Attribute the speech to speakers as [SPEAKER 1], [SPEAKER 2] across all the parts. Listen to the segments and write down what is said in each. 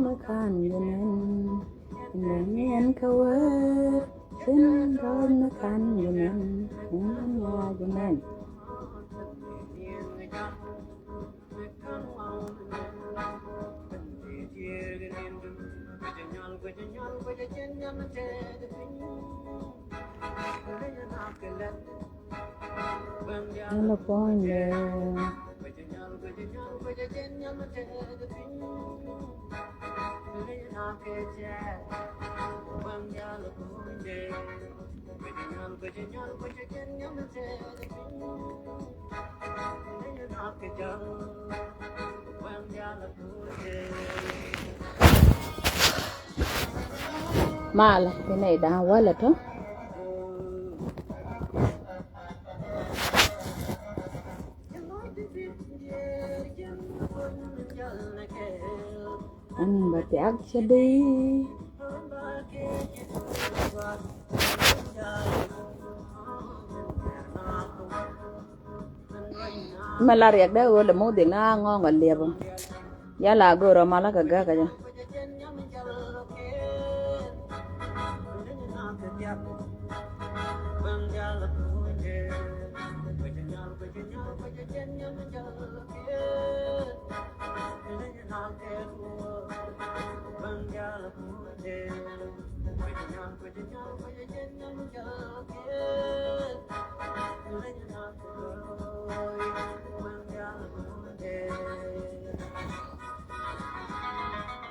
[SPEAKER 1] Makan yemen, nengen kawer, sendal makan yemen, nengen yemen. California. Mal cái này đã quá là thôi. Anh bà tiếc sẽ đi. Malaria dah udah mau dengar ngon lihat pun. Ya lagu ramala kagak aja.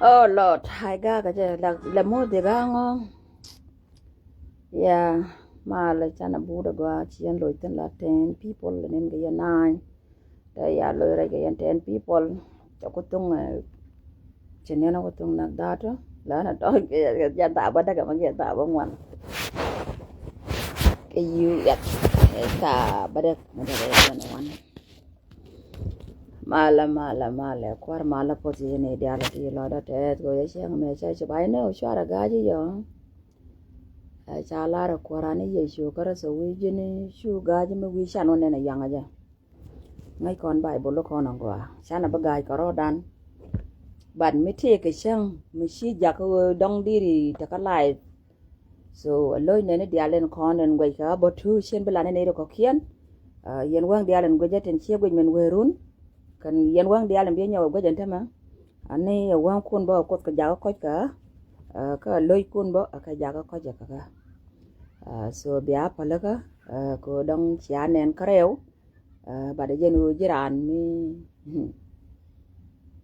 [SPEAKER 1] Oh Lord, hai ga cái là mua thì ga ngon. Yeah, mà là chana buda gua chian loi ten la 10 people nên cái 9. Đây ya loi ra cái 10 people. Cho có tung chene nó có tung nạc đa đó. Là nó đó cái gia tạ bắt cái mà gia tạ bông ngoan. Cái yêu gạch tạ bắt mà đây ngoan. Mala kwar mala poti ne dia la ti lo da te go ye chang me cha bai no shara ga ji yo cha la ra kwara ni ye shu kara so wi ji ni shu ga ji me wi shan ne na yang aja ngai kon bai bo lo kon ngwa cha na ba gai ka ro dan ban mi te ke chang mi shi ja ko dong di ri ta ka lai so loi ne dia len kon en gai ka bo thu chen bela ne do ko kien yen wang dia len go ja ten che gu men we run kan yen wang dia lam bienya go jante ma ani wang kun bo ko ka ja ko ka loy kun bo ka ja ko ja ka so bia palaga ko dong chia nen kareu ba de jenu jiran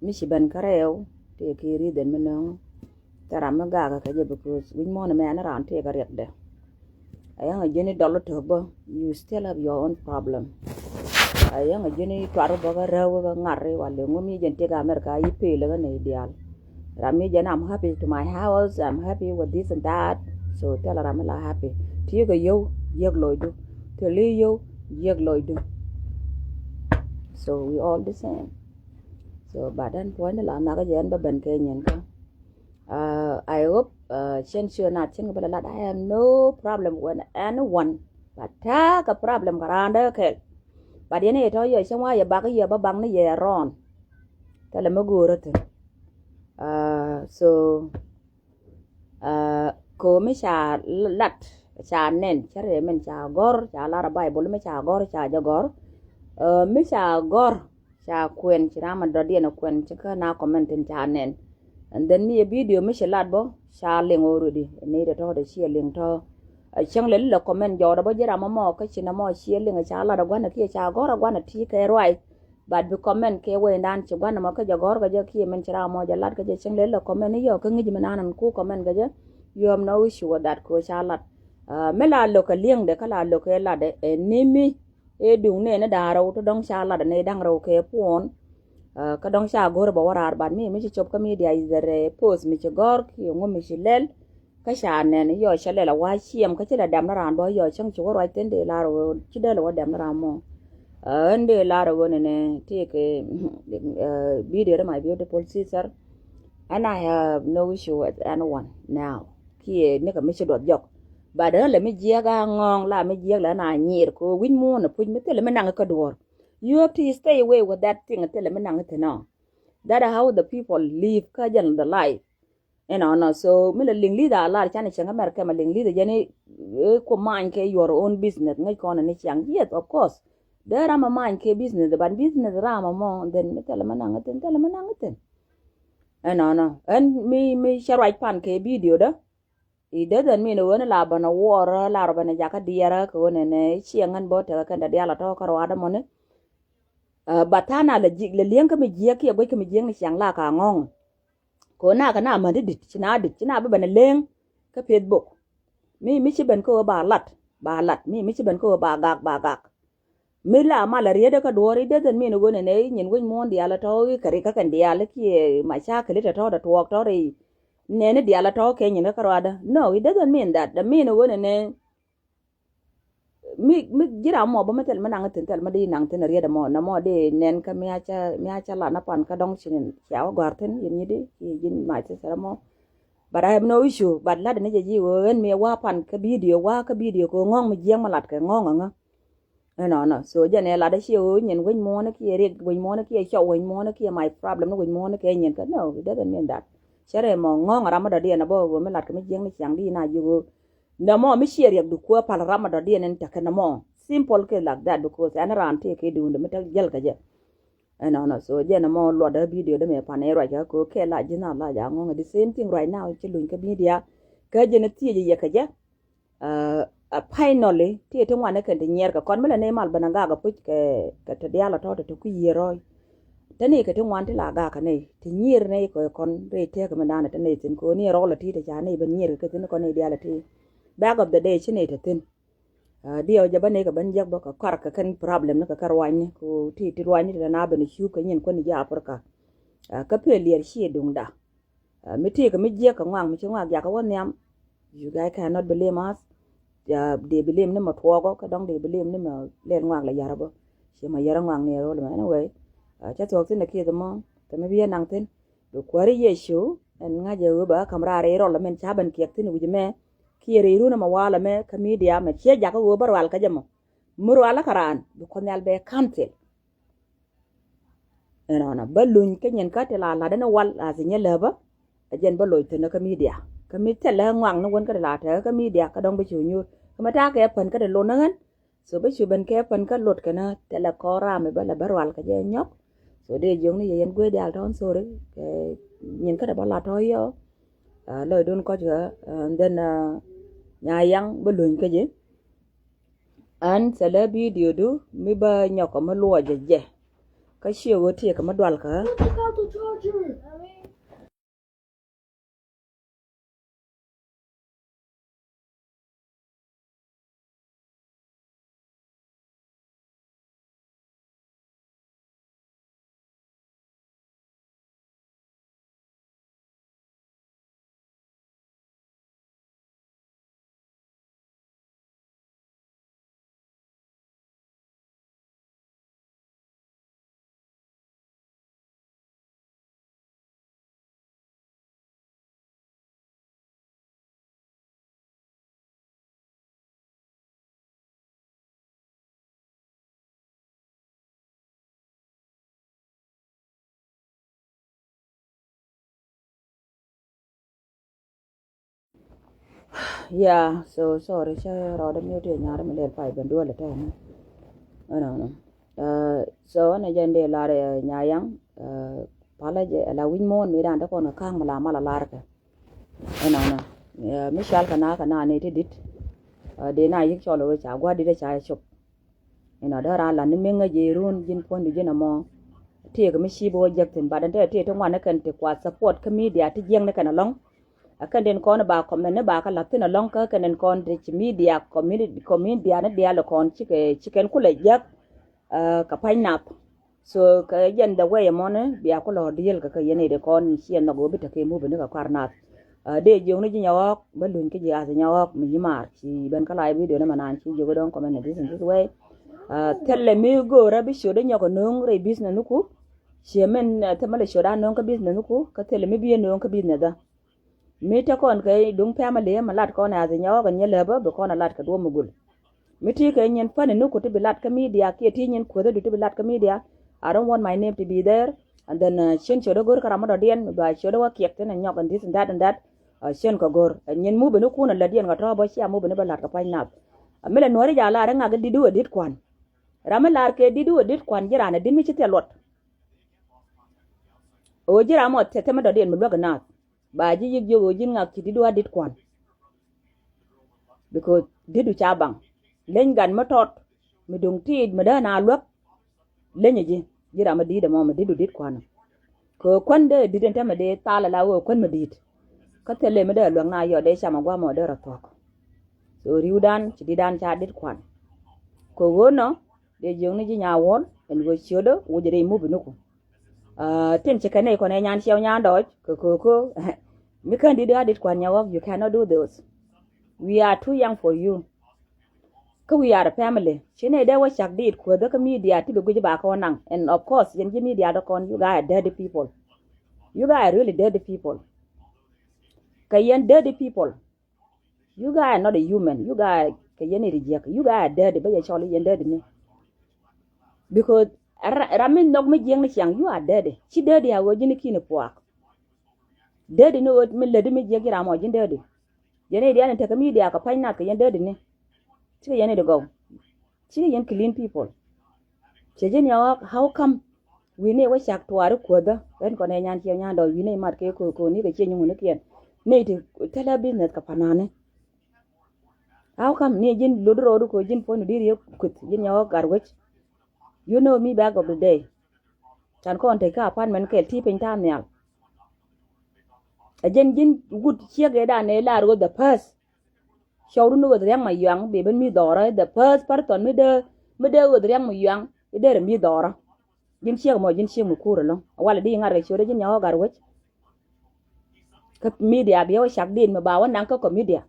[SPEAKER 1] mi siban kareu te kiri den menong taram ga ka je bu win mo na me na ran te ga rek de ayang jeni dollar to bo you still have your own problem ayang jeni twaro boga rawa ngare wale ngumi jente ga America ipe le ne ideal rami jena I'm happy to my house, I'm happy with this and that, so tell rami la happy tiyo ga yo yeg loidu to li yo yeg loidu, so we all the same. So badan point la na ga jen ba ban ke nyen ka I hope chen sure not chen ba la I have no problem with anyone, but ta ka problem karanda ke but yene to yo chen wa ya ba ga ya ba bang ne ye ron ta le maguro te so ko me cha lat cha nen chare men cha gor cha la bible me cha gor cha jagor me cha gor cha kwen chira man do dia na kwen chika na comment cha nen and then me a video me cha lat bo cha ling already ne de to de chia ling to chang le la comment jo da bo jira mo ka china mo chia ling cha la da gwana ki cha gor gwana ti ke right but be comment ke we nan chi gwana ma ka jagor ga je ki men chira mo ja lat ga je chang le la comment yo ka ngi man an ku comment ga je you have no issue with that ko chalat me la lo ka lieng de kala lo ke la de nimi e dung ne na daro to dong chalat ne dang ro ke pon ka dong cha gor ba warar ban mi chi chop ka media is there post mi chi gor ki ngo mi chi lel ka sha ne yo cha le la wa chiem ka chi la dam na ran bo yo chang chu ro ten de la ro chi de lo dam na ran mo ande la ro ne ti ke video my beautiful sister and I have no issue with anyone now ki ne ka mi chi dot jok ba de le mi je ga ngong la mi je la na nyir ko win mo na pu mi te le na ka dor you have to stay away with that thing until le menang it no that is how the people live kajan the life no so me le ling li da la chan chang america ma ling li da jani ko man ke your own business ngai kon ni chang yes of course there am a man ke business but business rama mo then me tell menang it no and me share right pan ke video da it doesn't mean when la bana war la bana jaka diara ko ne chiangan bo ta kan da dia la to ko wa da mo ne batana la jig le liang ka mi jia ki boy ka mi jeng ni chang la ka ngong ko na ka na ma dit china ba ban leng ka facebook mi chi ben ko ba lat mi chi ben ko ba gak mi la ma la riede ka dori de den mi no gone ne nyin gun mon dia la to ka ri ka kan dia la ki ma cha ka le to da to to ri ne ne dia la to ke nyin ka ro da no it doesn't mean that the mi no gone ne mi jira mo ba metel manang tin tel ma di nang tin rieda mo na mo de nen ka mi acha la na pan ka dong chinin chaw garten yin yidi yin ma cha sara mo but I have no issue but la de ne ji wen mi wa pan ka video ko ngong mi jeng ma lat ka ngong nga no so je ne la de chi o nyin wen mo na ki ri wen mo na ki chaw wen mo na ki my problem no wen mo na ke nyin ka no it doesn't mean that sare mo ngong ra ma da de na bo me lat ka mi jeng ni chang di na ji na mo mi share yak du ko pal ramada di nen ta kana mo simple ke like that because ana ran te ke du me ta jel ka je no so je na mo lo da video de me pa ne ra ka ko ke la jina la ja ngo the same thing right now che lun ka media ka je na ti je ka je finally ti te ngwane ka de nyer ka kon mele ne mal bana ga pu ke ka te dia la to te ku yero tani ka te ngwan te la ga ka ne ti nyer ne ko kon re te ka mandana te ne tin ko ni ro la ti te ja ne ben nyer ka tin ko ne dia la ti back of the day chine ta tin dio jabane ka ban jak ka kar ka kan problem ka karwani ko ti rwani da na ban shu ka yin ko ni ja afrika ka pelier shi dungda mi ti ka mi je ka ngwang mi ngwang ya ka won yam you guys cannot blame us they blame ne ma twogo ka dong they blame ne ma len ngwang la yarabo shi ma yara ngwang ne ro ma anyway cha to tin da ke da mo ta me bi nang tin do kwari yeshu en nga je ba kamra re ro la men cha ban kiek tin wi me kiyere iruna mawala me ka media me che jaka wo barwal ka jamo murwala karan bu ko nyal be cancel na balun ke nyen ka te la dana wal a zinya leba ajen baloy te na ka media ka mi te la ngwang no won ka la te ka media ka dong be chu nyu ka mata ke pen ka de lo nan so be chu ben ke pen ka lot ka na te la ko ra me bala barwal ka je nyok so de jong ni yen gwe dal ton so re nyen ka de bala to yo loy don ko ja then nhà yang belum kerja, an sala video du mi ba nyok ma luo je ka shiwo tie ka ma dwal ka yeah so sorry cha ro da mi te nyar mi le pai ben do la ta no so na jende la re nya yang pala je la win mon mi ran da ko na kang mala mala lar ka no mi shal kana ne te dit de na yik cholo cha gwa di da cha chop da ra la ni menga je run jin pon di jena mo te ka mi shi bo jak tin ba dan te to ngwan kan te kwa support ka media ti jeng ne kana long akan den kon ba comment ba ka latin along ka kan kon de media community ana dia lo kon chicken kule jak ka painap so ka yen da way mon bia ko lo diel ka yene de kon chien no go bita ke mu be ka karnat de jong ni nyawok ba lun ke ya nyawok mi mar chi ben ka lai video na manan chi jogo don comment this in this way telle mi go ra bi shodo nyoko nung re business nuku chemen tamale shoda nung ka business nuku ka telle mi bi nung ka business da mi ta kon kai dung family ma lat kon a nyawok kan yele ba kon lat ka do mugul mi ti ka nyen pan nuku to bi lat ka media ke ti nyen ko da to bi lat ka media I don't want my name to be there and then shen shodo gor karama do dien ba shodo wa kiek tan nyok and this and that shen ko gor nyen mu be nuku na la dien ga to ba sia mu be ba lat ka pa nap mi le nori ja la ra nga ga didu dit kwan ramalar ke didu dit kwan jirana din mi chite lot o jira mo tete ma do den mu ga na ba ji yig jogo jin ngak ci didu dit kwan because didu cha bang len gan ma tot mi dung ti ma da na lup len ji jira ma di da mo ma didu dit kwan ko kwan de diden ta ma de tala la wo kwan ma dit ka tele ma da luang na yo de cha ma gwa mo de ra tok so riudan ci didan cha dit kwan ko wono de jong ni ji nya won en go chodo wo jere mu bi nuko tin che kane ko ne nyan xiao nyan do ko mi kan di da dit kwan nyawo you cannot do this we are too young for you ko we are a family chine de wa chak dit ko da ka media ti be go ba ko nan and of course yen ji media do kon you guys are dirty people you guys are really dirty people kayen dirty people you guys are not a human you guys kayen reject you guys are dirty ba ya choli yen dirty ni because ramin nog mi jeng ni chang you are dead chi dead ya wo jini kini puak dead no mi le mi jeng ra mo jin dead yene dia ne ta kami dia ka paina ka yen dead ni chi yene de go chi yen clean people che jin ya how come we ne wa chak twar ko da ben ko ne nyan chi nyan do we ne mat ke ko ni ke chen nyu ne kien ne ti tele business ka panane how come ne jin lodro ko jin pon diri kut jin ya garwech you know me back of the day chan kon te ka apartment ke ti pin tam nyal a jen jin good chia ge da ne la ro the first show no go yang ma yang be ben mi dora the first person me de go yang ma yang de mi dora jin chia mo jin chia mu kuro lo wala di ngar show de jin ya gar wech ka media bi wa shak din ma ba wa nan ka media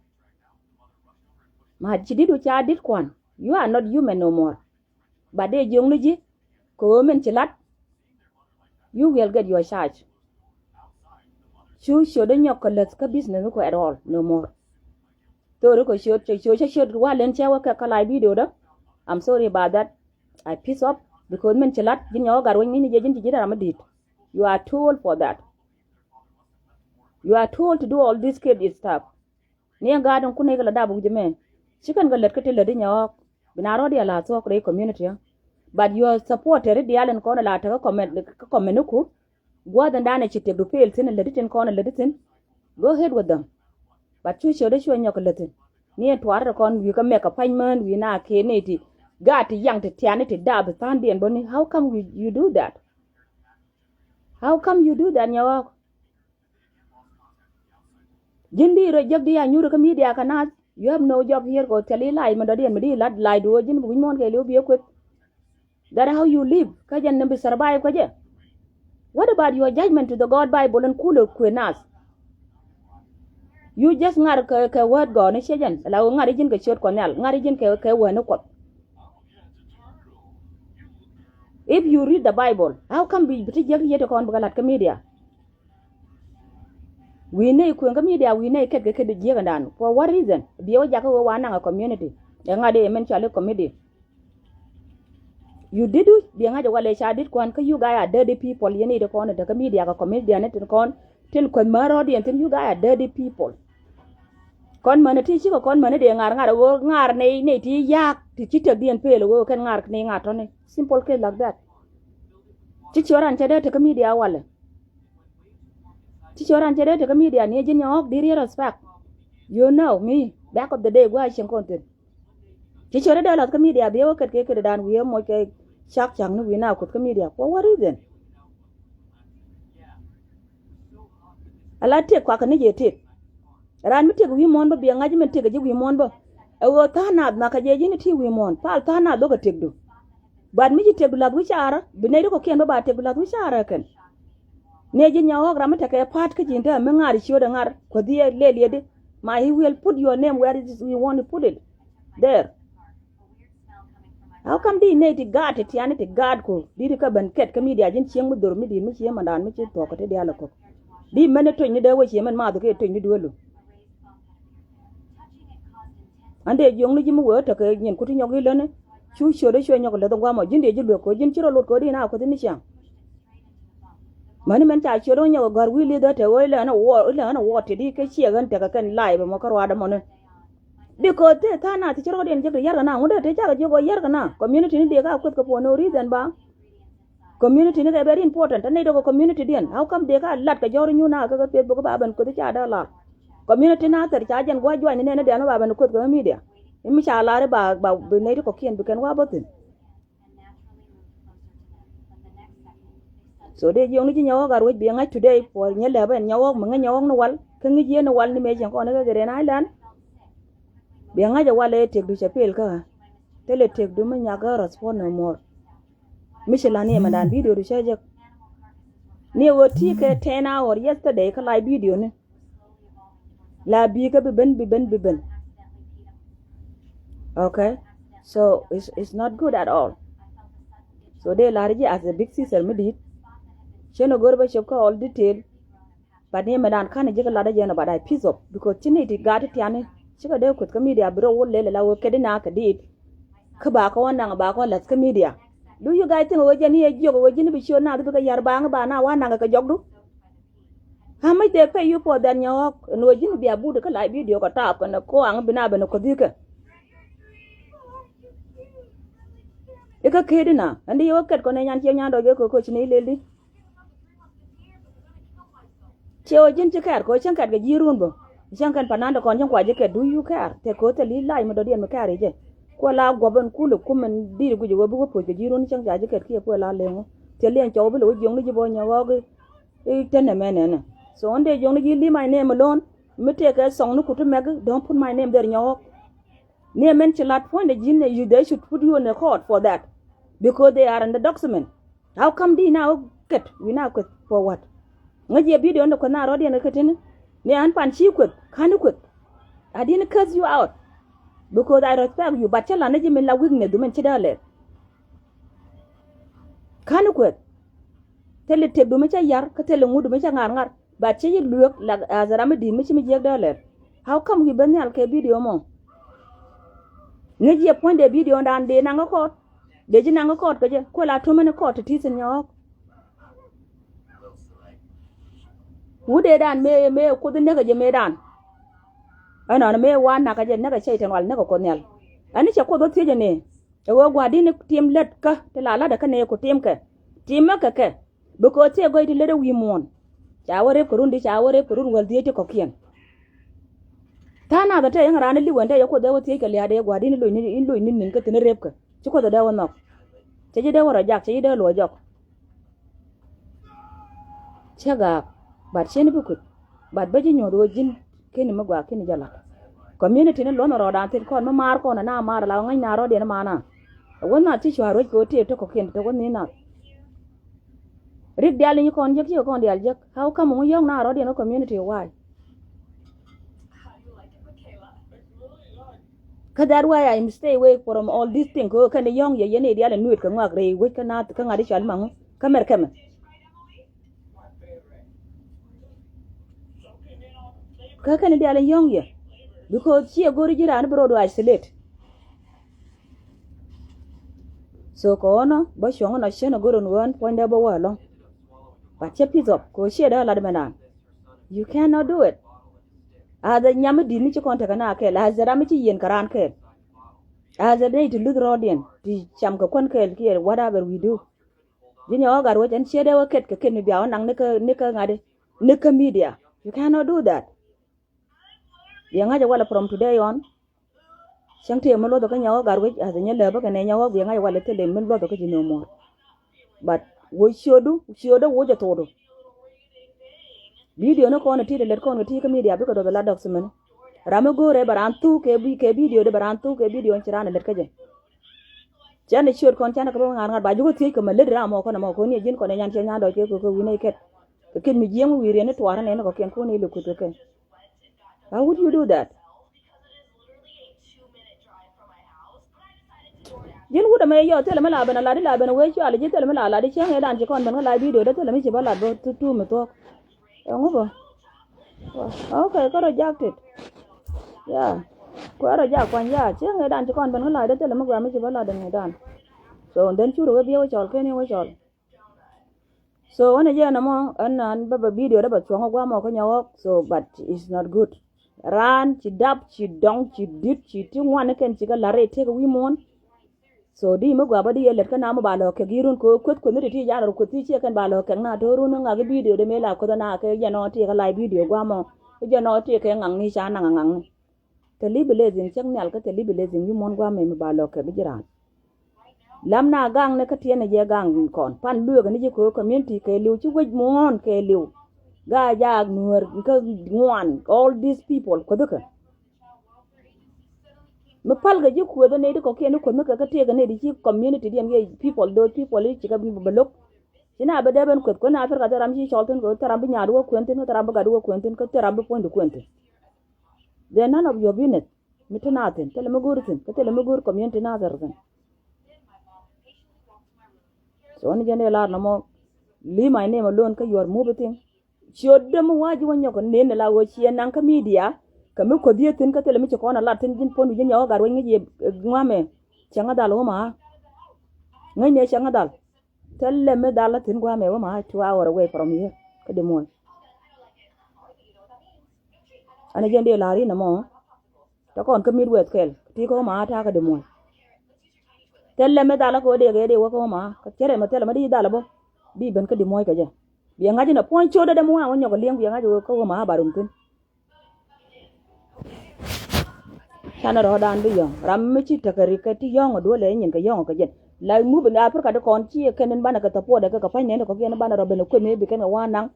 [SPEAKER 1] ma chi di du cha dit kwan you are not human no more but de jong ni ji ko men chilat you will get your charge show de nyok ka business ko at all no more to ko show wa len cha wa ka live video da I'm sorry about that I piss off because men chilat jin yo gar won ni je jin ji da madit you are too old for that you are too old to do all this kid stuff ni ga don kunai ga da bu jeme chikan ga let ka tele de nyok binaro dia la to ko community but your supporter di alen kono la ta comment ku gwadan dana chite du pel tin le ditin kono le ditin go ahead with them but you should show nyok letin ni twar kon you can make appointment we na ke ne ti got young to tiane ti dab tan den boni how come you do that how come you do that nyawa jindi ro jabdi ya nyuru ka media kana you have no job here go tell lie ma dodien mi di lad lie do jin bu mon ke lo bi ko that how you live kajan nambi survive kaje what about your judgment to the God Bible and kulo kwenas you just ngar ka word go ne shejan la ngar jin ka shot konel ngar jin ke wona ko if you read the Bible how come bi biti jeg yete kon bagalat ka media we ne ku nga media we ne ke de jeg ndan for what reason bi o jaka wo wana nga community ngade men chale comedy you did it bi ngaje wala cha dit kon ka you guys are dirty people yene de kon de ka media ka comedian ne kon tin kon maro di tin you guys are dirty people kon mane ti chi ko kon mane de ngar wo ngar ne ti yak ti chi te dien pele wo kan ngar ne ngato ne simple ke like that ti choran cha de ka media wala ti choran cha de ka media ne jin yok di respect you know me back of the day wa shen content ti chore de la ka media be wo ke dan wi mo ke chak chang no wi na ko ka media for what reason ala te kwa ka ne je te ran mi te wi mon ba bi ngaji men te ga wi mon ba e wo ta na ka je ni ti wi mon pal ta na do ga te du bad mi te la wi chara bi ne ko ken ba te la wi chara ken ne ji nya ho gram te ka pat ka jin ta me ngari sho da ngar ko die le de ma he will put your name where you want to put it there. How come di ne ti gad ti ane ti gad ko di ka ban ket ka media jin chieng mu dur mi di mi chieng mandan mi chi to ko te dia la ko di mene to ni de wo chi man ma do ke to ni duelu ande jong ni jimu wo to ke nyen ku ti nyogi le ne chu sho de sho nyog le do gwa mo jin de ji lo ko jin chiro lo ko di na ko ti ni chang mani men ta chiro nyog gar wi le do te wo le na wo te di ke chi gan te ka kan live mo ka wa da mo ne because te ta na ti chiro den je yar na ngode te ja go yar na community ni de ka ko for no reason ba community ni very important ne do community den how come de ka lat ka jor nyu na ka Facebook ba ban ko ti cha da la community na tar cha jan gwa jwa ni ne de no ba ban ko ko media mi cha la re ba ne ko kien bu ken wa botin so de yong ni nyawo gar bi nga today for nyele ben nyawo mo nga nyawo no wal ka ngi je no wal ni me jan ko ne ga gere na lan bi nga ja wale tek du chapel ka tele tek du ma nya ga respond no more Michela ne madan video du shaje ne wo ti ke 10 hour yesterday ka live video ne la bi ka bi ben okay so it's not good at all so they large as a big sister midit cheno gorba shopka all detail but ne madan kana je ka lada je na bada piece up because tini ti gati tiane chika de kut ka media bro wolle la wo kedina ka dit ka ba ka wannan ba ka las ka media do you guys think waje ni ye jogo waje ni bi show na du ka yar ba na wa na ka jogdu how much they pay you for that nyok no waje ni bi abu ka live video ka ta ka na ko ang bina ba na ko dika e ka kedina andi yo ket ko ne nyan che nyan do ko ko chini leli che waje ni kar ko chen kat ga jirun bo chen kan panando kon chen kwa je ke do you care te ko te li lai mo do dien me kare je ko la goben kulu kumen dir guji wo bu ko jiru ni chang jaje ket ki ko la lengo te len cho bu lo jong ni bo nya wo ge e tene menene so onde jong ni li my name alone me te ka song nu kutu meg don't put my name there nyawo ne men chilat point jin you they should put you in a court for that because they are in the document how come di now ket we now ket for what ngaji video ndo ko na rodi na ketene ne an pan chi kwet kan kwet I didn't curse you out because I respect you but chala na jimin la weakness du men chidale kan kwet tele te du me cha yar ka tele ngudu me cha ngar ba che yi luok la azara me di me chi me jeg dale how come we ben al ke video mo ngeji point de video ndan de nanga ko de ji nanga ko ke je ko la to me ko ti sin yo wude dan me ko de ne ga je me dan ana me wa na ka je ne ga shaitan wal ne ga ko nel ani che ko do tie ne e wo gwa di ne tim let ka te la da ka ne ko tim ka tim ka ke bu ko te go di le wi mon cha wore ko rundi cha wore ko run wal di te ko kien ta na da te yang ran li wanda ya ko da wo tie ka le da gwa di ne lo ni nin ka te ne rep ka ci ko da wonno che je da wora jak che da lo jak che ga ba chen bu ku ba ba ji nyodo jin kini magwa kini jala community ne lono roda tin kon ma mar ko na mar la ngai na ro de na mana wonna ti shwaro ko te to ko ken to wonni na rid dal ni kon je ki kon dal je how come mo yong na ro de no community why kadar why I stay away from all these things ko kan yong ye ye ne dal nuit ka ngak re we kana ka ngadi chal mangu kamer kamer ka kan dal yong ye because she go jira an bro do isolate so ko no ba shong na shena go ron wan point da ba walo ba che piece up ko she da la de manan you cannot do it ada nyam di ni ci konta kana ke la zara mi ci yen karan ke ada dai to lud rodien di cham ko kon ke ki whatever we do dinyo gar wo jan she da wa ket ke ken bi aw nang ne ka ngade ne ka media you cannot do that yang aja wala from today on Shangte malo do kanya garwe azanya leba kana nyawa bi ngai wala tele min lo do kaji no more but wo shodu wo ja todo video no kono ti de let kono ti ka media bi ko do la dok semen rame gore baran tu ke video de baran tu ke video chirana let ka je chane chur kon chane ko ngar ba jugo ti ko ma let ra mo ko na mo ko ni jin ko ne nyan chen nya do ke ko wi ne ket ke ken mi jeng wi re ne twara ne ko ken ko ne lu ku to ken how would you do that jin wuda me yo tele mala bana la di la bana we chu ala ji tele mala la di chen e dan ji kon ban la video de tele mi chi ba la do tu me to ngo bo okay ko rejected yeah ko reject kwan ya chen e dan ji kon ban la de tele mi gwa mi chi ba la de ne dan so then chu ro bi we chol ke ne we chol so wana je na mo an ba video da ba chongo gwa mo ko nyawo so but it's not good ran chi dap chi dong chi dit chi ti wan ken chi ga la re te ko wi mon so di mo gwa ba di ele kana mo ba lo ke girun ko ko ni ti ya ro ko ti che kan ba lo ke na to ru na ga video de me la ko na ke ya no ti ga live video gwa mo ya no ti ke ngang ni sha na ngang te li bele zin chang nyal ka te li bele zin wi mon gwa me ba lo ke bi jiran lam na gang ne ka tie ne je gang kon pan lu ga ni ji ko community ke liu chi wej mon ke liu ga ja nuer ka ngwan all these people ko duka me pal ga ji ko da ne ko ke ne ko me ka te ga ne di chi community di ye people those people chi ga bi balok ina ba da ben ko na afrika da ram chi cholten ko taram bi nyaado ko enten taram ba ga do ko enten ko taram ba point ko enten they none of your business mitanaten tele me gurtin ko tele me gur community na zargan so ni jene la no mo li my name alone ka you are moving chodde mo waji wonyo ko ne la wo chi nan ka media ka me ko die tin ka tele mi ko na la tin jin ponu jin yo gar woni je ngame changa dal wo ma ngai ne changa dal tele me dal tin gwa me wo ma 2 hours away from here ka de mo ana jende la ri na mo ta kon ka midwest kel ti ko ma ta ka de mo telle me dala ko de wo ko ma ka chere ma tele ma di dala bo bi ben ka di moy ka je bi ngaji na pon choda de mo wa nyo ko lieng bi ngaji ko ma barum tin sana ro dan bi yo ram mi chi ta ka ri ka ti yo do le nyin ka yo ka je la mu be na ka de kon chi kenen bana ka ta po de ka fa ne ko ken bana ro be ko me bi ken wa nang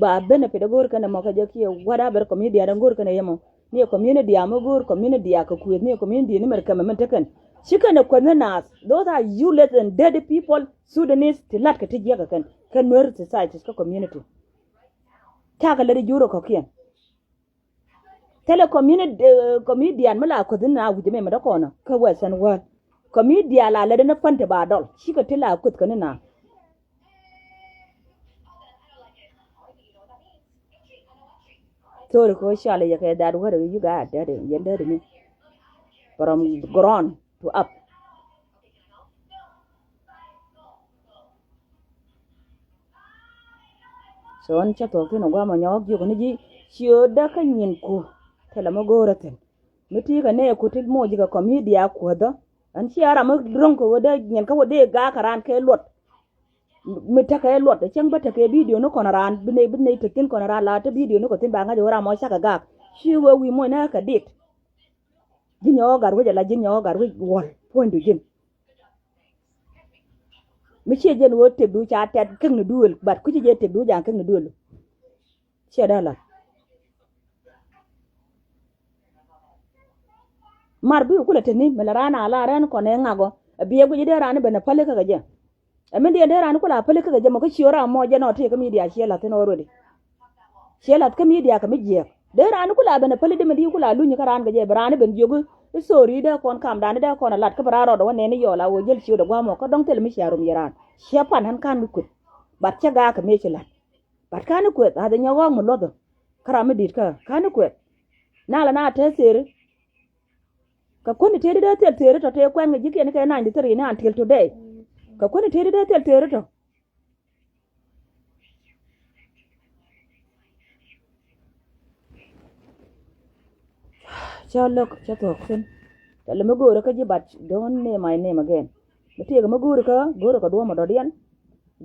[SPEAKER 1] ba bene pe de gor ken mo ka je ki wada ber ko mi dia de gor ken yemo ni community am gor community ka ku ni community ni mer ka men te ken shikana kwanana those are useless and dead people Sudanese tilat ka tijiya ka kan mer society ka community ta ka lari juro ko kiyan tele community comedian mala ko dinna wuje me mada kono ka wasan wa comedian la lari na fanta ba dol shika tila kut kanina to ko shala ya ka da what you got that yanda ne from ground to up so an cha to kino gwa ma nyok ju ni ji chio da ka nyin ko tela mo gora ten miti ka ne ko tit mo ji ka comedia ko da an chi ara mo ron ko da nyen ka wode ga karan ke lot mi ta ka lot da chang ba ta ke video no kono ran bine te tin kono ran la ta video no ko tin ba nga jo ra mo sha ka ga shi wo wi mo na ka dit jinyo gar we la jinyo gar we wol point du jin mi che jen wo te du cha tet keng ni duel bat ku je te du jang keng ni duel che da la mar bi ku le te ni mela rana la ran ko ne ngago biye gu de ran be na pale ka je amen de ran ku la pale ka je mo ko chiora mo je no te ka media che la te no rodi che la ka media ka mi je de ran ku la be na pale de me di ku la lu ni ka ran ga je ran ben jogu sorry da kon kam dan da kon lat ka braro do ne ni yo la wo jel chiu da gwa mo ko dong tel mi sharum yaran shepan han kan ku bat cha ga ka me chilat bat kan ku da da nyawa mo lodo kara mi dit ka kan ku na la na ta ser ka kun te da tel ter to te kwan ji ke ne ka 93 na until today ka kun te da tel ter to chalok chatok sen tele me gore ka jibat don't name my name again meti ga me gore ka do mo dodian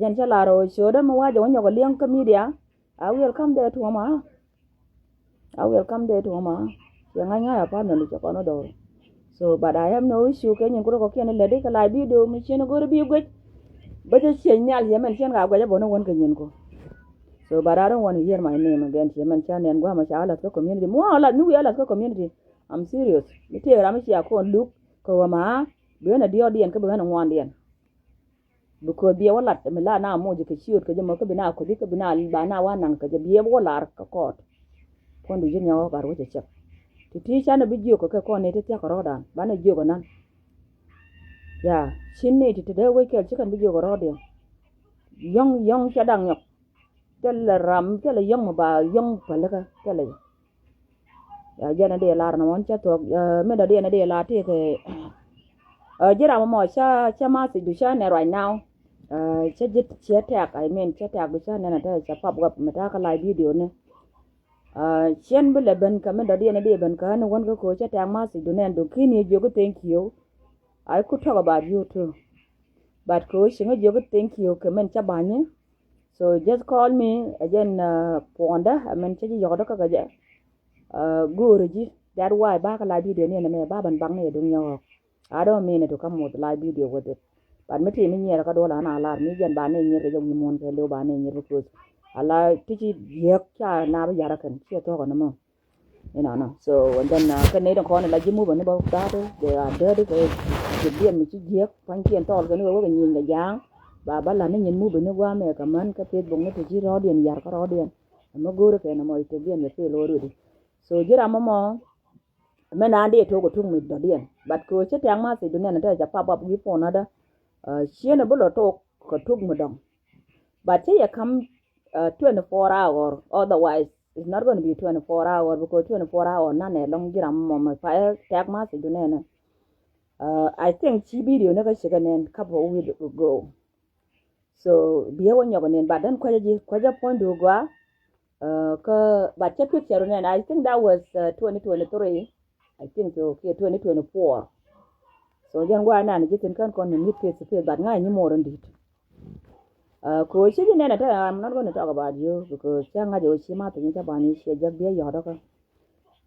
[SPEAKER 1] jan chalaro shoda mo waje wonyo ko liang ka media I will come there to mama ya nganya ya pa no ko no do so but I have no issue ke nyin ko ken le de ka live video mi chen gore bi gwe ba je chen nyal yemen chen ga gwa bo no won ka nyin ko So, but I don't want to hear my name again. Chairman Chan and Guama Alaska community. More like New Alaska community. I'm serious. You tell Ramichi Akon look, Kawama, Buena Diodi and Kabana Wandian. Because the Walat, the Milana Moji Kishut, Kajamaka Kodika Bina, Bana Wanang, Kajabia Walar, Kakot. Pondu Junior, but what a check. To teach an a big joke, a cornet, take a roda, Bana Joganan. Yeah, she needed today wake a chicken video rodia. Young Shadang. Tell a ram, tell a young about young Palaka, tell it. Jana de la no chat to meda de la take Jeramo Chamasi Dushane right now. Chat I mean chat Dushane and a pop up Metaka live video. Chen Billeben Kameda de Benkan, one go coach at Amasi Dunan Dukini, you thank you. I could talk about you too. But coach, you thank you, comment Chabani. So just call me again, Ponda. I mean, check your doctor. Guruji. That's why back a live video near me, Baban Bangi doing your. I don't mean it to come with live video with it. But me team in here, Kadola and Alar, me and Bani near the young Mon, Hello Bani, because I like teaching Yaka now Yarakan. She talk on the moon. You know, so and then Canadian corner like you move on about that. They are dirty. They be a Michi, Punky and Tall, in the young. Baba la ni mu bene gwa me ka man ka pet bonga te ji rodian yar ka rodian mo gore ke na mo te bien me fe lo rudi so jira mo me na ande to go tung mi dodian but ko che tang ma se dunen ta ja pa ba bi po na da she na bulo to ko tung mo dong but you come 24 hour otherwise it's not going to be 24 hour because 24 hour na ne long jira mo me fa tag ma se dunen I think chi video na ka shiganen couple weeks ago. So be one young but then quite point to go. But check picture and I think that was 2023. I think so. Okay, 2024. So young one and you can come and meet face to face, but not anymore indeed. Coach, I'm not going to talk about you because young I do see my thing about you. She just be a yardaka.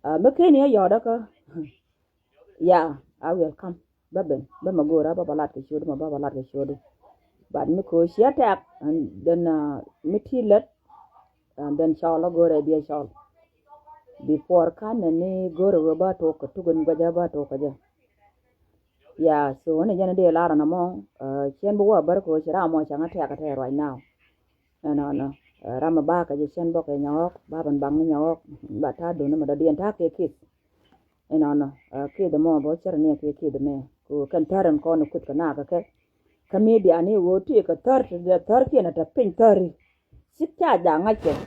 [SPEAKER 1] McKinney, yardaka. Yeah, I will come. Babin, Bamago, Babalaka showed my Babalaka showed. But me ko she attack and then me let and then shall go to be a shawl. Before can and go to about talk to go and gajaba talk again. Yeah, so when a jana de la and among Shenbua Barco, Ramo shall attack at her right now. And on Ramabaka, the Shenbok and York, Baban Bang in York, but I don't know the entire kids. And on kid the more butcher near kid the man who can turn and corner quick canaka. Comedian ni wo take a turkey and a pink curry. Sit down, I can.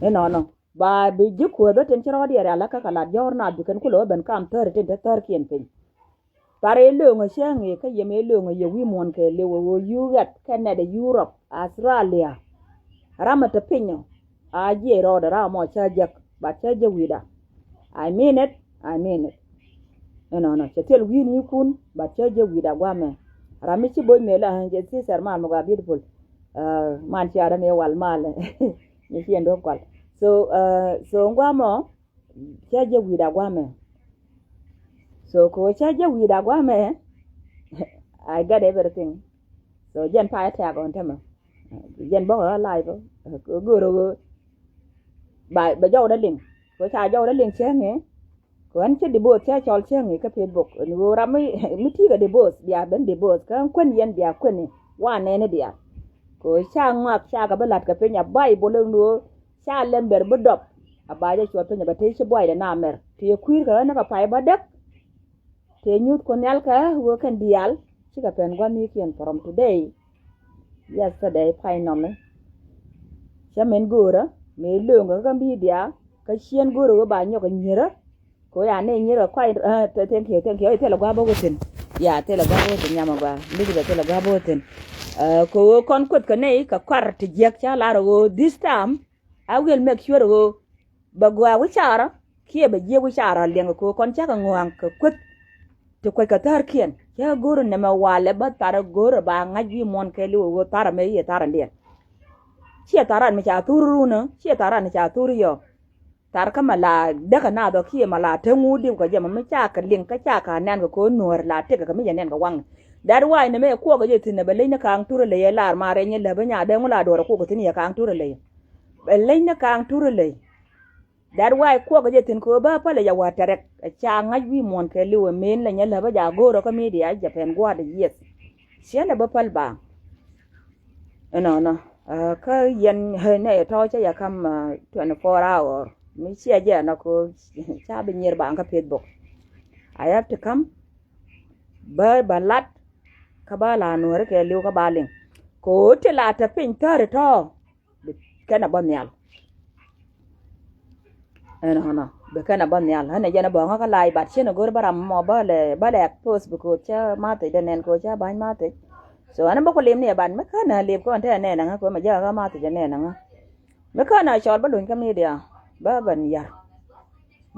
[SPEAKER 1] No. By be you could but in Chorodi, Alaka, Jorna, you can cool up and come 30 the turkey and pink. Pare long a shang, you may long a woman can live you get Canada, Europe, Australia. Ramata Pino. I ye order Ramo Chajak, but Chaja Wida. I mean it. No, tell Winnie Kun, but Chaja Wida Wame. Ramichi boy mela hanje sister man mo beautiful man ci adam e wal mal ni ci endo kwal so ngwamo chaje wida gwame so ko chaje wida gwame I got everything so jen pa tag on tema jen bo live go ro ba jaw da ling ko cha jaw da ling chenge When the boat chol chang ka Facebook no rami miti ga de boss dia ben de boss kan kun yen dia kun wa ne dia ko cha ngak cha ga balat ka penya bai bolong do cha lember bodop abaje chwa penya batay ci boy da namer te kuir ka na ka pai badak te nyut ko nel ka wo kan dial ci ka pen gwa mi kien from today yesterday finally chamen gora me longa ga bi dia ka chien goro ba nyo ka nyira ko ya ne nyira kwai thank you tela gwa bogotin ya tela gwa bogotin nyama ba ndi da tela gwa bogotin ko kon kot ka ne ka kwar ti jek cha la ro this time I will make sure go bagwa wichara kie be je wichara lenga ko kon cha ka ngwang ka kot to ko ka tar kien ya goro ne ma wale ba tar goro ba ngaji mon ke li wo tar me ye tar ndien chi taran me cha turu no chi taran cha turu yo tar kama la daga na do kie mala tangu dim ko jema me cha ka ling ka cha ka nan ko nor la te ka me nen ka wang dar wai ne me ko ga je tin be le ne ka ang turu le ye lar mare nye le be nya de ngula do ko tin ya ka ang turu le lấy nó càng turu lấy that why ko ga jetin ko ba pale ya watarek cha ngaj wi mon ke liwe men la nyala ba ja goro ka media Japan gwa de yes siala ba pal ba no ka yen he ne to cha ya kam 24 hour mi sia ja na ko cha be nyer ba ka Facebook I have to come ba balat ka ba la no re ke liu ka ba ling ko te la ta pin tare to kana ba nyal no be kana ban yal hana jana ba ka lai bat chen gor baram mo ba le post bu ko cha ma te den ko cha ban ma te so ana ba ko lem ne ban me kana lep ko ante ne na ko ma ja ga ma te ne na me kana chol ba lun ka media ba ban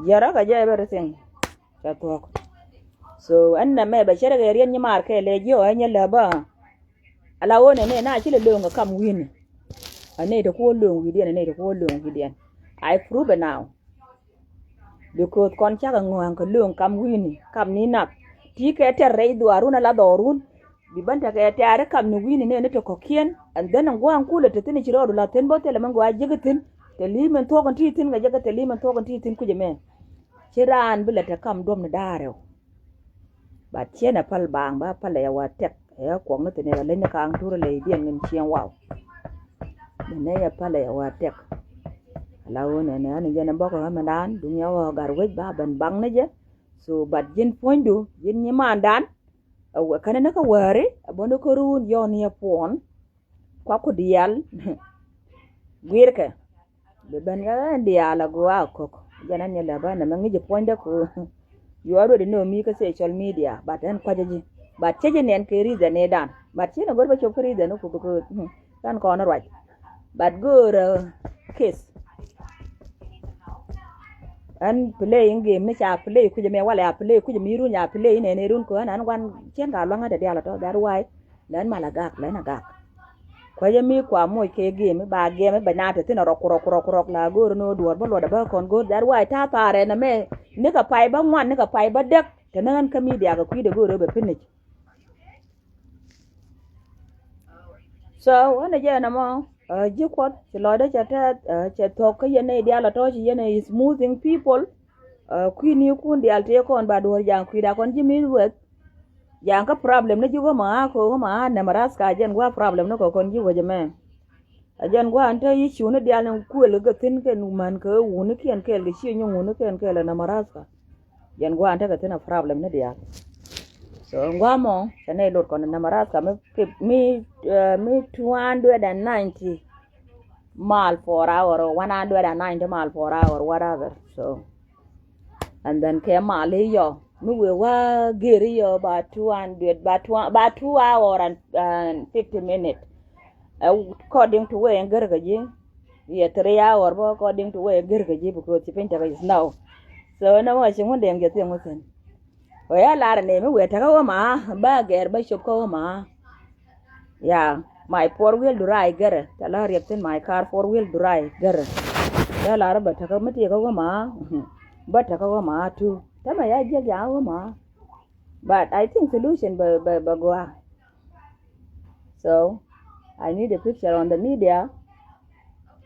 [SPEAKER 1] yara ka ja everything cha to so anna me ba chere ga rien ni mar ke le jo anya la ba ala wona ne na chi le lo nga kam win ane to ko lo wi den ne to ko lo wi den I prove it now because con cha ga ngoan ko lung kam wini kam ni nak ti ke te re du aruna la dorun bi banta ke te are kam ni wini ne to kokien and then ngoan kula te tini chiro la ten bo te le mango ajigatin te limen to kon ti tin ga jaga te limen to kon ti tin kuje me chiran bila te kam dom na daro ba chena pal bang ba pal ya wa tek ya ko no te ne le ne kang turu le bien ngin chien wow ne ya pal ya wa tek lawo ne ne jana boko ma dan dunya wa garwej ba ban bang ne je so bat jin pondu jin ni mandan aw kana naka ware abono ko run yon ya pon kwa ko dial gwirka be ban ga diala go akok jana ne la ba na mangi je ponda ko you already know me ka social media but en kwa jeji but cheje nen ke riza ne dan but chena gorba chokri da no ko kan ko na right but go case an playing game ne cha play ku je me wala play ku je mi run ya play ne run ko an wan chen ga langa de diala to that why lan malagak lan agak ko je mi kwa mo ke game ba game ba na te tin ro la go no duor ba lo da ba kon go that why ta tare na me ne ka pai ba ngwan ne ka pai ba dek te nan ka media ga ku de go ro be finish so wana je na mo ji kwat ci lo da cha to ka yene diala to ci yene is smoothing people ku ni ku dial te kon ba do jang ku da kon ji mi wet jang ka problem ne ji go ma ko ma na maras ka jen gwa problem no ko kon ji wo je me ajen gwa anta yi chu ne dial ku le ga tin ke nu man ka wu ne ken ke le chi nyu ne ken ke le na maras ka jen gwa anta ka tin problem ne dial so ngwa mo tane lot kon na maras ka me 290 mile per hour or 190 mile per hour whatever so and then ke mile yo me we wa geri yo about 200 about 2 hour and 50 minutes according to way gargaji yeah 3 hour but according to way gargaji because the painter is now so na wa shi mun da yange tin musun o ya lara ne me we ta ga ma ba ger ba shop ko ma yeah my 4-wheel drive gara tala reptin my car 4-wheel drive gara tala raba ta ka mate ka ma ba ta ka ma tu tama ya je ga ma but I think solution ba go so I need a picture on the media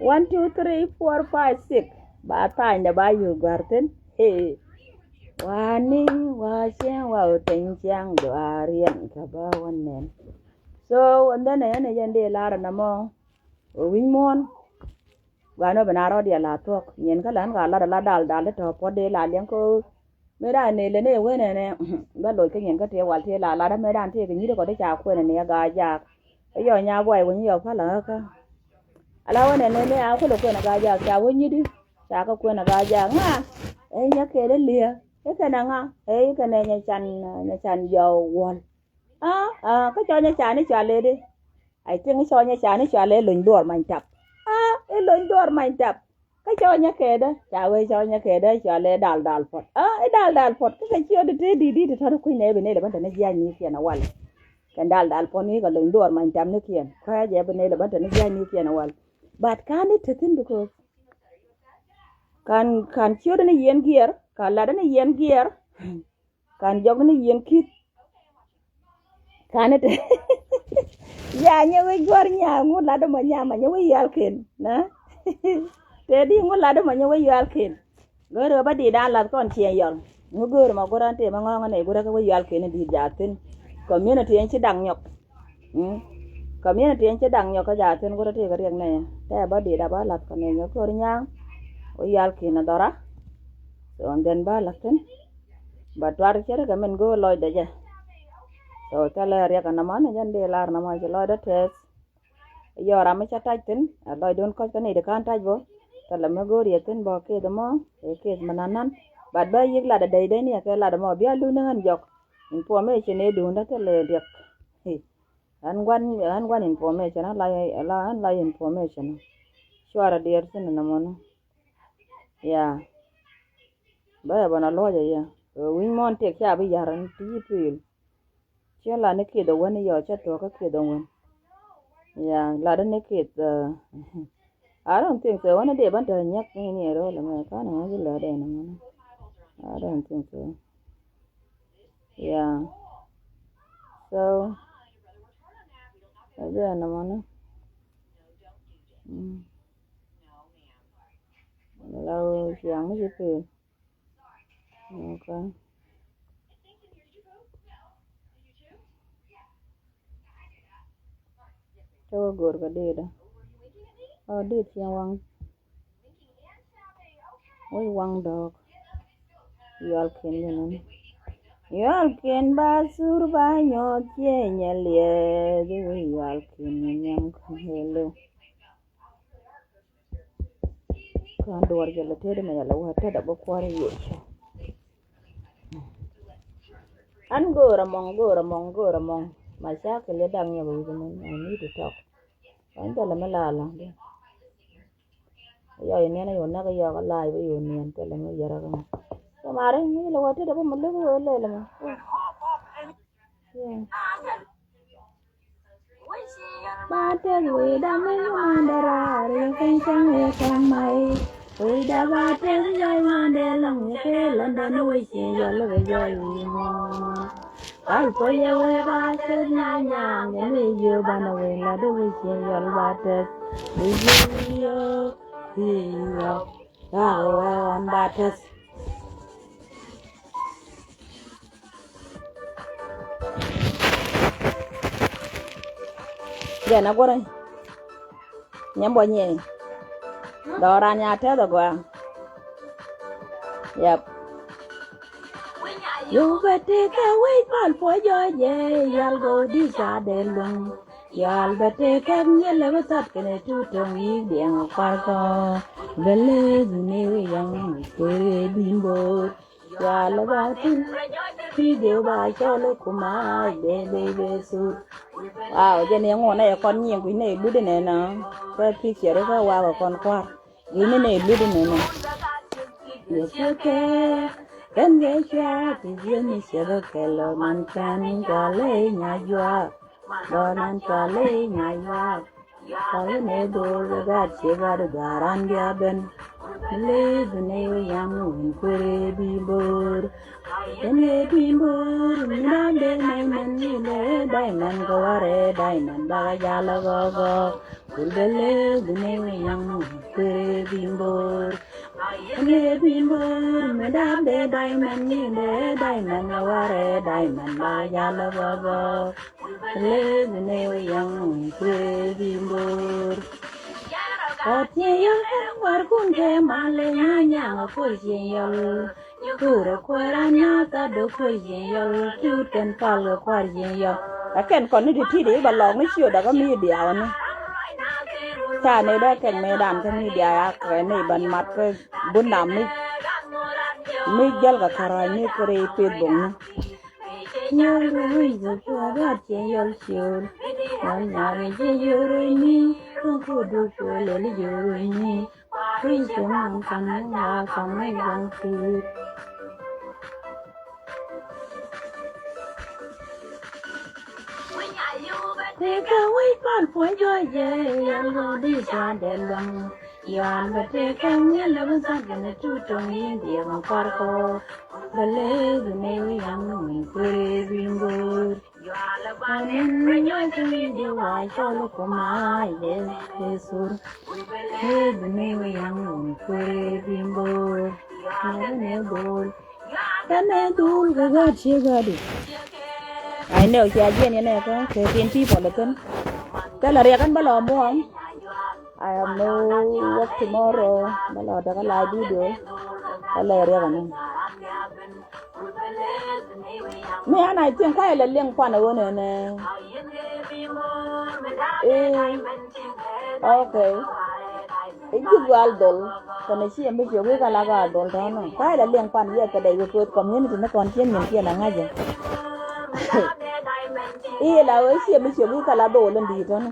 [SPEAKER 1] 1 2 3 4 5 6 ba ta inda ba yu garten hey wani wa shen wa tin chang do arian ka ba wannan so and then ene yende lara namo wimon gano banaro dia la tok nyen ka lan ga la dal to pode la len ko mera ne le ne wene ne ba lo ke nyen ka te wal te la da mera te ke ni ko de cha ko ne ga ja yo nya boy woni yo fa la ka ala wene ne a ko lo ko na ga ja cha woni di cha ka ko na ga ja nga e nya ke le lia e ka na nga e ka ne nya chan yo wol có cho nha chả nó chả lê đi ai tiếng cho nha chả nó chả lê lùn đuổi mạnh chập cái lùn đuổi mạnh chập cái cho nha kề đó chả quay cho nha kề đó chả lê đal phật cái đal phật cái chưa được đi thì thôi quên này bên này là bắt đầu nó dai như kia nào wal cái đal phật này cái lùn đuổi mạnh chập nó kia cái gì bên này là bắt đầu nó dai như kia nào wal but can it tin because can chưa được nó yen gear can là nó yen gear can jog nó yen kit kanete ya nyewe gor nya ngula do manya ma nyewe yalken na te di ngola do manyo we yal ken goro ba di da la kon chien yon ngoro ma goro te ma ngonga ne goro ka we yal ken di jatin community en chi dang nyok community en chi dang nyok ka jatin goro te ga riek ne te ba di da ba la kon ne nyok ko nyang we yal ken dora so den ba la ken ba twar chere ka men go loy de ja so tala riek na ma ne jan de lar na ma je loy de tes yo ra ma cha tai tin loy don ko ne de kan tai bo tala me go rietin bo ke de mo e ke mananan bad ba yik la de de ni ke la de mo bia lu ngan jok information e du nda tele riek an gwan information la information shwara der tin na mo no ya ba ba na lo ya win mon te kya bi yaran ti pil che la ne ke do wani yo cha to ka ke do won ya la de ne ke I don't think so. One day, but I nyak ni ro la ma ka na ji la de na ma. I don't think so. Yeah. So, ada na ma na. Lâu siang mới chịu. Okay. Cho gor ka de da. Đi chiang wang. Ôi wang dog. Yal ken ni. Yal ken ba sur ba nyo che nyalie. Di yal ken nyang khelo. Kan duar jala te de ma yala wa te da bo kwari ye. An gora mong. Ma sha ke le dang ya bu ni. I need to talk. An ta la malala. Yo ni na yo na ga yo ga lai yo ni an ta la ma yara ga. So mare ni la wa te da bo ma le go le la ma. Ba te we da me ma da ra ri ken chang e chang mai. We da ba te ya ma de lang ye ke lan da no we che yo le ga yo ni ma. Ai po ye we ba te na nya ne me yo ba na we la do we che yo ba te. We yo yo ya we an ba te. Ya na gore. Nyambo nye. Dora nya te do gwa. Yep. You better take away call for your y'all go this de long. Y'all better take me level that can to me the young parko. Village new young bimbo. Y'all about it. Video by Cholo Kuma, baby suit. Wow, jadi yang mana ya kon yang ini ibu deh nena. Saya pikir itu wow kon kuat. Ini nih ibu deh nena. Yes okay. Kan dia tiada siapa kalau mantan kali nyajua, donan kali nyajua. Kalau nedo jaga jaga garan dia ben. Lebu ne yang kure bibur. Ene bibur mina de man ile diamond kaware diamond baga jala gogo. Kurbele ne yang kure bibur. Ene bibur mina de diamond ile diamond kaware diamond baga jala gogo. Lebu ne yang kure bibur. Ati yang wargun ke male nyanya kuisi yol. Kuro kuaranya tado kuisi yol. Kiuten palo kuisi yol. Akan kon ni di di balong ni sio da ko mi dia wan. Ta ne da ken me dan ka mi dia ka ne ban mat ko bun nam ni. Mi jal ka kara ni kre pe bong. Nyol wi zo ko ga che yol sio. Nyanya je yoro ni. Aku dulu lele juruni, prisum kanaya kamai bangkit. Teka wipan pojoy je, yang di sana lang. Yan beteka ngela besar tutong India mangkarko. Bale dunia yang mengkiri bimbur. Manen yo kiri wa cholo kuma Yesu he bune yang kure bimbo Manen dol Manen dol gaga chegadi I know kia jen yana ka ke tin people lakin kala rekan balo mo I have no work tomorrow balo daga live video kala rekan me ana tin kai la leng kwana wona ne okay individual dol kana shi ambe je we kala ga dol ta no kai la leng kwan ye ka dai ko community na kon chen yin kia na ngaje la we shi ambe je we kala do len di to no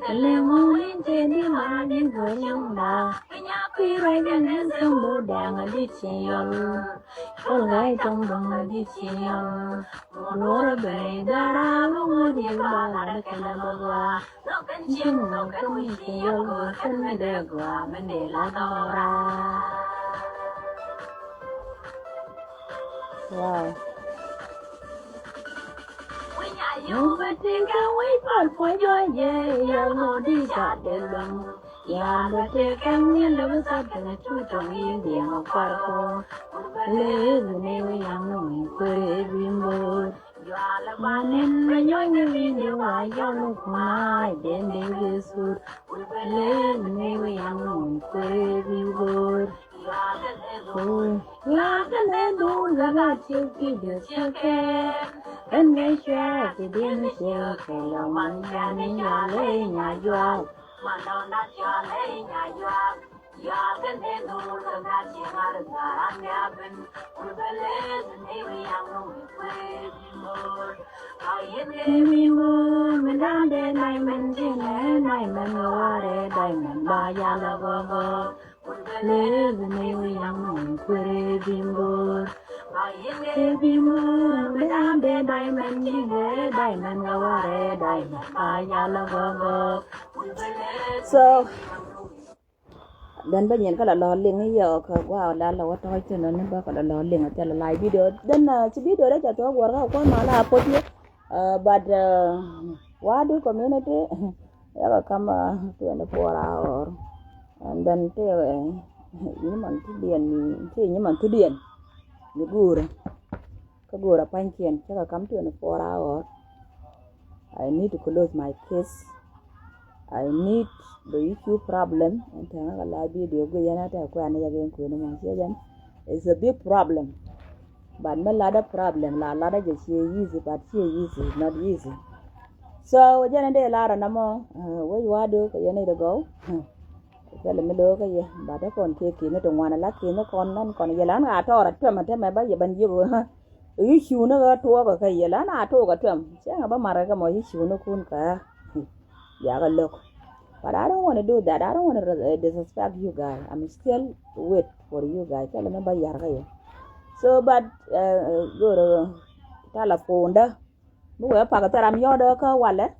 [SPEAKER 1] Lemonin tendi mani gorunda, kirajan sambo dang adicial, olay tombong adicial, dora bay dara mudi bala kalabawa, jinno kumitial kumidegwa mandela dora. Wow. You would think I wait for your yeah, no, these are the long. Yeah, but they come in the was up and a truth on Indian or Farco. Live in a young, pretty bimbo. Man in young video, I look my, then they will suit. Live in a young, pretty bimbo. Oh, yeah, and don't let you give yourself care. And they share the dinner share, hello, man, and your lane, you are. Madonna, your lane, you are. Yagan, they know that you are a Garamiabin, Ubeles, and maybe I'm more. I am me more, Madame, Diamond, and I'm a diamond, by Yalago. Live in a young, pretty bimbo. Baby moon, Madame, diamond, diamond, diamond, by Yalago. So, then bây giờ có là lo liền bây giờ wow đã là tôi cho nên nó có là lo liền cho là live video then chỉ video đó cho tôi qua có mà là post but what do community ya come 24 hours and then những mình thứ điền như gura cái gura panh kiên chắc là come 24 hours I need to close my case I need the issue problem and tanga la video go yana ta kwa na yagen ko no man sejan it's a big problem but me la da problem la da je she easy but she easy not easy so jana de la ra namo we wa do ko yana da go cái là me do ka ye ba da kon ke ki no to wana la ki no kon nan kon ye la na to ra twa ta me ba ye ban yigo issue no ga to ga ka ye la na to ga twa sai ba mara ga mo issue no kun ka ya ga look. But I don't want to do that. I don't want to disrespect you guys. I'm still wait for you guys. Tell me about your so, but go to telephone. No, we pack a taram yoda ka wale.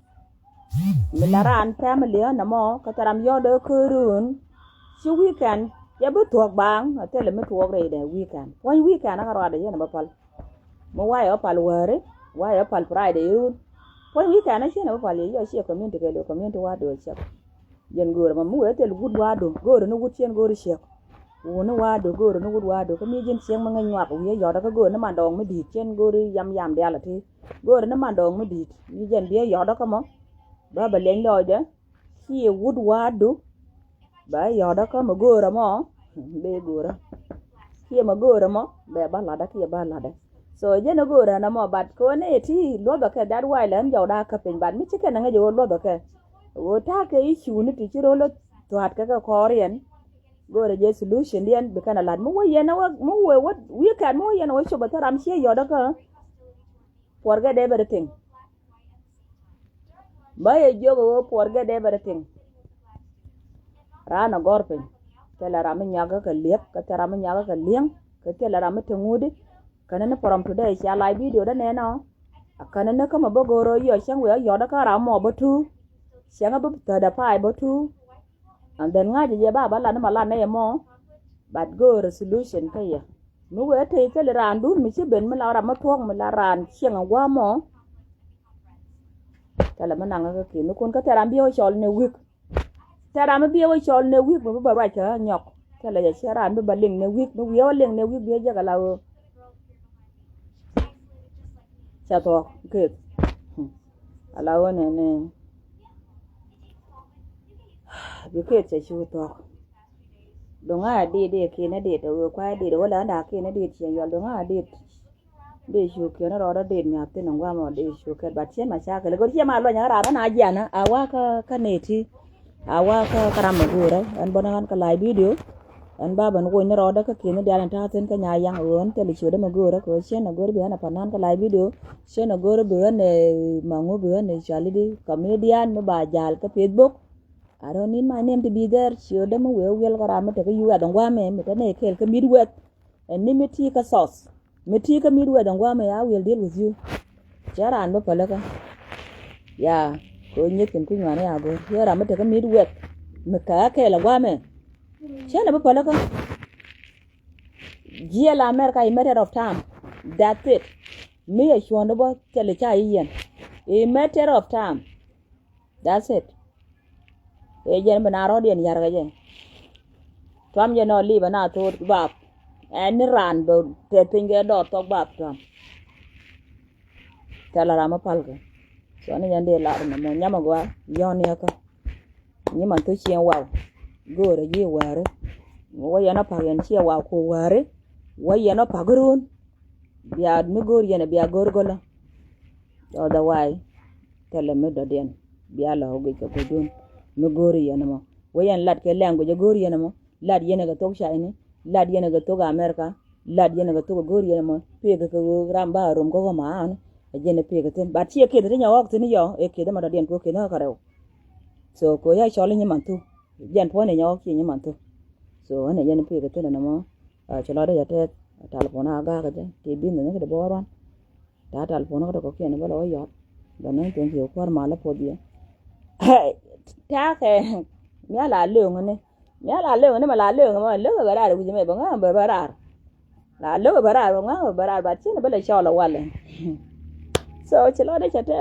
[SPEAKER 1] Milaran family na mo ka taram yoda kurun. So weekend, ya bu talk bang. I tell me to work the weekend. One weekend I got the bapal. Mo why up al worry? Why up al Friday? One weekend I see no pal. You see a community what do check. Jen gora ma mu etel gud wado gora no gud chen gora shek wono wado gora no gud wado ka mi jen chen ma ngwa ko ye yoda ka gora na mandong mi dit chen gori yam de ala ti gora na mandong mi dit mi jen bi yoda ka mo ba ba len loide ki gud wado ba yoda ka mo gora mo be gora ki ma gora mo be ba la da ki ba la da so jen gora na mo bat ko ne ti lo da ka that why len yoda ka pin bat mi chike na ngajo lo da ka wo ta ke issue ni ti chiro lo to hat ka korean go re solution dian be kana lad mo ye na mo what we can mo ye na wo shoba taram she yo da ka forget everything ba ye jogo forget everything rana gorpen tela ram nyaga ka lep ka taram nyaga ka liang ka tela ram tengudi kana na from today sha live video da ne no akana na kama bogoro yo shang we yo da ka ram mo batu Siang abu tada pai botu, and then ngaji je ba la na mala na mo but go resolution kaya mu we te te ran dun mi ci ben ma la ra ma thok ma la ran chiang wa mo tala mananga ka ki no kon ka tara mbiyo chol ne week tara mbiyo chol ne week ba ba ka nyok tala ya shara mbi ba ling ne week no wiyo ling ne week bi jaga la cha to ke ala wona ne bi ke che chu to donga de ke ne de to kwa de wala da ke ne de chen yo donga de shu ke na ro de mi ate no ngwa mo de shu ke ba chen ma cha ke le go che ma lo nya ra na ja na awa ka ne ti awa ka karama gura an bona kan ka live video an ba ban ko ne ro da ka ke ne da ta ten ka nya yang on te le shu da ma gura ko chen na gura bi na panan ka live video chen na gura bi ne ma ngo bi ne chali di comedian no ba jal ka Facebook. I don't need my name to be there. Sure, them will karama take you at Wame, Metane, Kelka Midwest, and Nimiti sauce. Metika Midwest and Wame, I will deal with you. Jara and Bapalaka. Yeah, go Nick and Queen Ago. Here I'm take a Midwest. Mekaka la Wame. Shana Bapalaka. GL America, a matter of time. That's it. Me a shwanaba, tell a child. A matter of time. That's it. Jen banaro dien yarga jen twam je no liba na to bab en ran do te pinge do to bab twam tala rama palga so ne yande la na mo nyama gwa yon ya ka ni man to chien waw gore ye ware wo yana pa yan chia waw ko ware wo yana pa gorun biya mi gor yana biya gorgola otherwise tele me do den biya la hoge ko dun mi gori yana mo wayan lad ke lango je gori yana mo lad yana ga tok shaini lad yana ga tok America lad yana ga tok gori yana mo pega ko ramba rom ko ma an ajene pega ten ba tie ke de nya wak tin yo e ke de ma den ko ke na kare so ko ya chole ni man tu jan po ne nya wak ni man tu so ane yana pega ten na mo chalo de ya te talpona ga ga je te bin ne de boran ta talpona ko ke ne ba lo yo ba ne ten yo kwar mala podia ta ke mya la leung ne ma la leung ma le ga ra ku me ba nga ba ra la le ba ra nga ba ra ba chi ne ba le sha la wale so chilo de chate